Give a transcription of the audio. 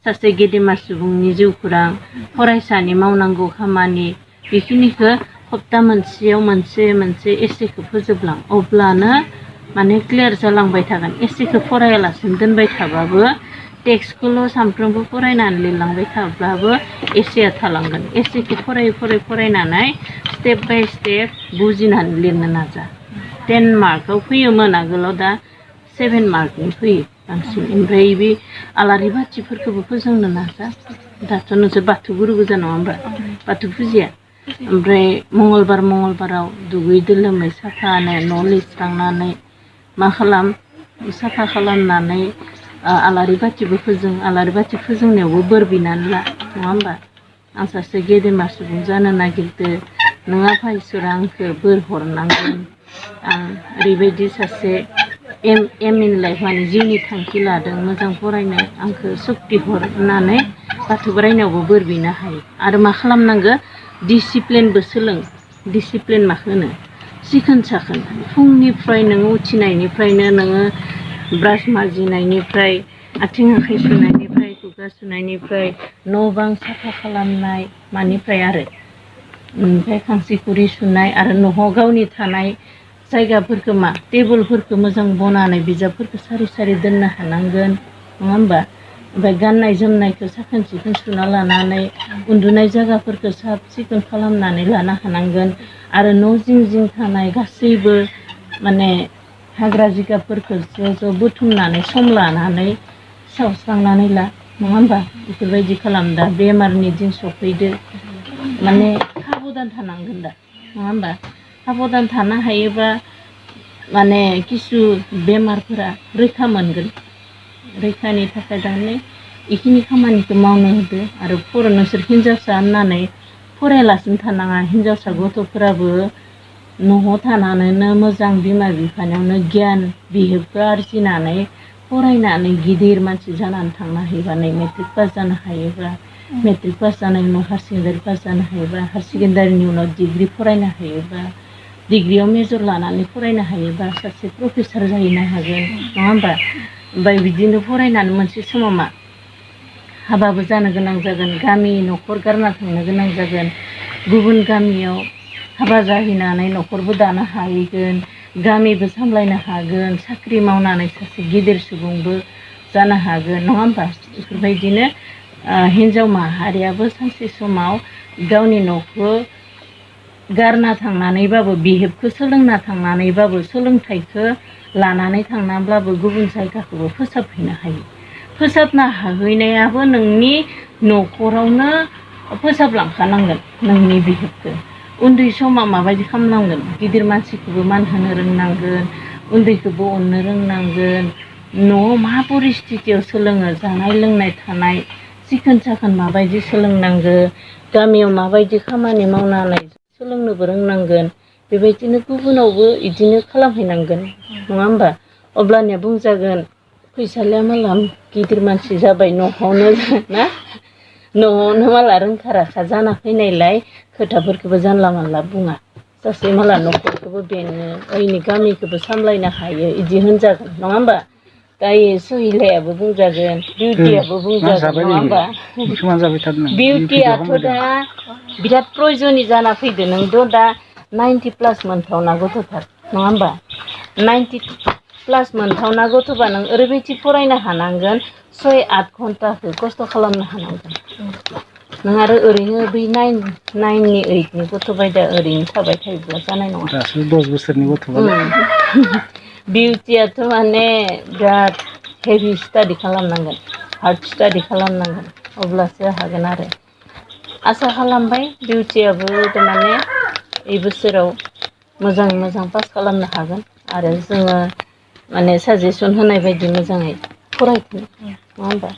सासे गेदेमा सुबुंनि जिउ खौरां फरायसानि मावनांगौ खामानि बेखिनिखौ सप्ता मोनसेयाव मोनसे एसेखौ फोजोबलां अब्लानो माने क्लियार जालांबाय थागोन। एसेखौ फरायालासिनो दोनबाय थाबाबो टेक्स्टखौल' सानफ्रोमबो फरायनानै लिरलांबाय थाब्लाबो एसेया थालांगोन। एसेखौ फरायनानै स्टेप बाय स्टेप बुजिनानै लिरनो नाजा। 10 मार्कआव फैयोमोन आगोलाव, दा 7 मार्कनि फैयो बांसिन। ओमफ्राय बे आलारि बाथिफोरखौबो फोजोंनो नाजा। दाथ' नोंसोर बाथौ गुरु गोजा नङा होमबा? बाथौ फुजिया। ओमफ्राय मंगलबाराव दुगैदो लोमै साफानो न' लिरस्रांनानै मा खालाम, साफा खालामनानै आलारि बाथिबो फोजों। आलारि बाथि फोजोंनायावबो बोर बिनानै ला नङा होमबा? आं सासे गेदेमा सुबुं जानो नागिरदो, नों आफा इसोरा आंखौ बोर हरनांगोन, आं ओरैबायदि सासे एम इन लाइफ माने जिउनि थांखि लादों मोजां फरायनो, आंखौ सक्ति हर होननानै बाथौ बोराइनावबो बोर बिनो हायो। आरो मा खालामनांगौ, डिसिप्लिनबो सोलों। डिसिप्लिन माखौ होनो? सिखोन साखोन। फुंनिफ्राय नोङो उथिनायनिफ्रायनो नोङो ब्रास माजिनायनिफ्राय, आथिं आखाइ सुनायनिफ्राय, खुगा सुनायनिफ्राय, न' बां साफा खालामनाय मानिफ्राय आरो ओमफ्राय खांसि खुरै सुनाय आरो न'आव गावनि थानाय जायगाफोरखौ टेबोलफोरखौ मोजां बनानै बिजाबफोरखौ सारि दोननो हानांगोन नङा होमबा? ओमफ्राय गाननाय जोमनायखौ साखोन सिखोन सुना लानानै उन्दुनाय जायगाफोरखौ साब सिखोन खालामनानै लानो हानांगोन। आरो न' जिं थानाय गासैबो माने हाग्रा जिगाबफोरखौ ज' बुथुमनानै सम लानानै सावस्रांनानै ला नङा होमबा? बेफोरबायदि खालाम। दा बेमारनि दिन सफैदो, माने साबधान थानांगोन दा नङा होमबा? साबधान थानो हायोबा माने किसु बेमारफोरा रैखा मोनगोन। रैखानि थाखाय थारमाने बेखिनि खामानिखौ मावनो होदो। आरो नोंसोर हिन्जावसा होननानै फरायालासिनो थानाङा। हिन्जावसा गथ'फोराबो न'आव थानानैनो मोजां बिमा बिफानियावनो गियान बिहेबखौ आरजिनानै फरायनानै गिदिर मानसि जानानै थांनो हायोबा, नै मेट्रिक पास जानो हायोबा, मेट्रिक पास जानायनि उनाव हायार सेकेन्डारि पास जानो हायोबा, हायार सेकेन्डारिनि उनाव डिग्रि फरायनो हायोबा, डिग्रियाव मेजर लानानै फरायनो हायोबा सासे प्रफेसार जाहैनो हागोन नङा होमबा? ओमफ्राय बिदिनो फरायनानै मोनसे समाव हाबाबो जानो गोनां जागोन, गामि न'खर गारना थांनो गोनां जागोन, गुबुन गामियाव हाबा जाहैनानै न'खरबो दानो हाहैगोन, गामिबो सामलायनो हागोन, साख्रि मावनानै सासे गिदिर सुबुंबो जानो हागोन नङा होमबा? बेफोरबायदिनो हिन्जाव माहारियाबो सानसे समाव गावनि न'खौ गारना थांनानैबाबो, बिहेबखौ सोलोंना थांनानैबाबो, सोलोंथाइखौ लानानै थांनानैब्लाबो गुबुन जायगाखौबो फोसाबहैनो हायो। फोसाबनो हाहैनायाबो नोंनि न'खरावनो फोसाबलांखानांगोन नोंनि बिहेबखौ। उन्दै समाव माबायदि खालामनांगोन, गिदिर मानसिखौबो मान होनो रोंनांगोन, उन्दैखौबो अननो रोंनांगोन। न'आव मा परिस्थितियाव सोलोङो, जानाय लोंनाय थानाय सिखोन साखोन माबायदि सोलोंनांगो, गामियाव माबायदि खामानि मावनानै सोलोंनोबो रोंनांगोन। बेबायदिनो गुबुनावबो बिदिनो खालामहैनांगोन नङा होमबा? अब्लानिया बुंजागोन फैसालिया माला गिदिर मानसि जाबाय न'आवनो ना, न'आवनो माला रोंखा राखा जाना फैनायलाय खोथाफोरखौबो जानला मानला बुङा, सासे माला न'खरखौबो बेङो, ओइनि गामिखौबो सामलायनो हायो बिदि होनजागोन नङा होमबा? दायो सहिलायाबो बुंजागोन, बिउटियाबो बुंजागोन नङा होमबा? बिउटियाथ' दा बिराद प्रयजननि जाना फैदो। नोंथ' दा 90 प्लास मोनथावना गथ'थार नङा होमबा? 90 प्लास मोनथावना गथ'बा नों ओरैबायदि फरायनो हानांगोन, 6-8 घन्टाखौ खस्थ' खालामनो हानांगोन। नों आरो ओरैनो बै 9-नि 8नि गथ' बायदा ओरैनो थाबाय थायोब्ला जानाय नङा। दासो 10 बोसोरनि गथ'बा बिउटियाथ' माने बिराद हेभि स्टाडि खालामनांगोन, हार्ड स्टाडि खालामनांगोन, अब्लासो हागोन आरो। आसा खालामबाय बिउटियाबो माने এই बोसोराव मोजाङै मोजां पास खालामनो हागोन। आरो जोङो माने साजेसन होनाय बायदि मोजाङै फरायथों नङा होमबा?